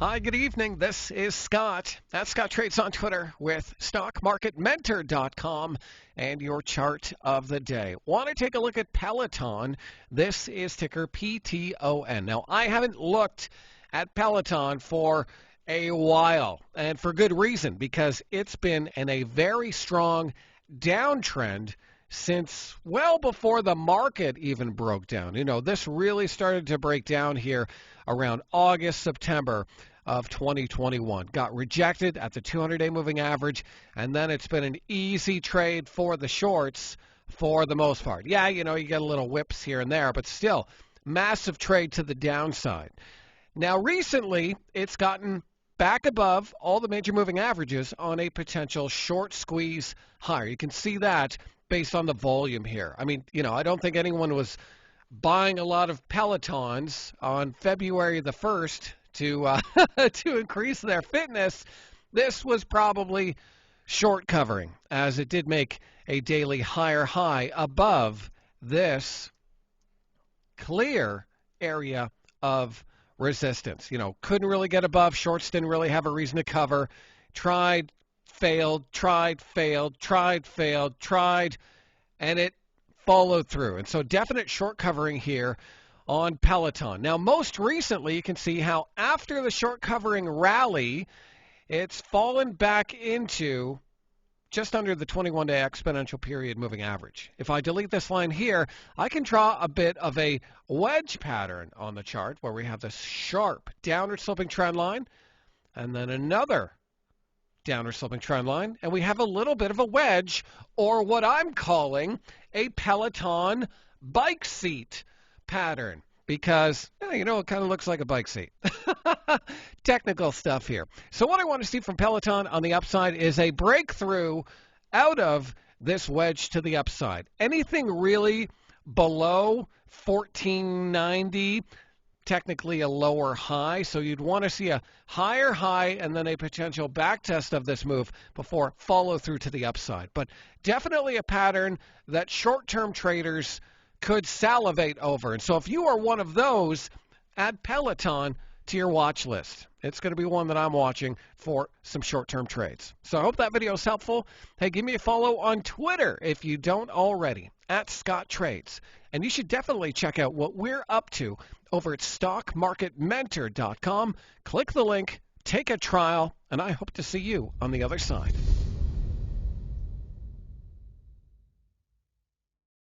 Hi, good evening. This is Scott. That's Scott Trades on Twitter with StockMarketMentor.com and your chart of the day. Want to take a look at Peloton? This is ticker PTON. Now, I haven't looked at Peloton for a while, and for good reason, because it's been in a very strong downtrend since well before the market even broke down. This really started to break down here around August, September of 2021. Got rejected at the 200-day moving average, and then it's been an easy trade for the shorts for the most part. Yeah, you get a little whips here and there, but still, massive trade to the downside. Now, recently, it's gotten back above all the major moving averages on a potential short squeeze higher. You can see that based on the volume here. I mean, I don't think anyone was buying a lot of Pelotons on February the 1st to to increase their fitness. This was probably short covering, as it did make a daily higher high above this clear area of resistance. Couldn't really get above. Shorts didn't really have a reason to cover. Tried, failed, tried, failed, tried, failed, tried, and it followed through. And so definite short covering here on Peloton. Now, most recently, you can see how after the short covering rally, it's fallen back into just under the 21-day exponential period moving average. If I delete this line here, I can draw a bit of a wedge pattern on the chart where we have this sharp downward sloping trend line and then another downward sloping trend line, and we have a little bit of a wedge, or what I'm calling a Peloton bike seat pattern, because it kind of looks like a bike seat. Technical stuff here. So what I want to see from Peloton on the upside is a breakthrough out of this wedge to the upside. Anything really below 1490, technically a lower high, so you'd want to see a higher high and then a potential back test of this move before follow through to the upside. But definitely a pattern that short-term traders could salivate over. And so if you are one of those, add Peloton to your watch list. It's going to be one that I'm watching for some short-term trades. So I hope that video is helpful. Hey, give me a follow on Twitter if you don't already, at Scott Trades. And you should definitely check out what we're up to over at StockMarketMentor.com. Click the link, take a trial, and I hope to see you on the other side.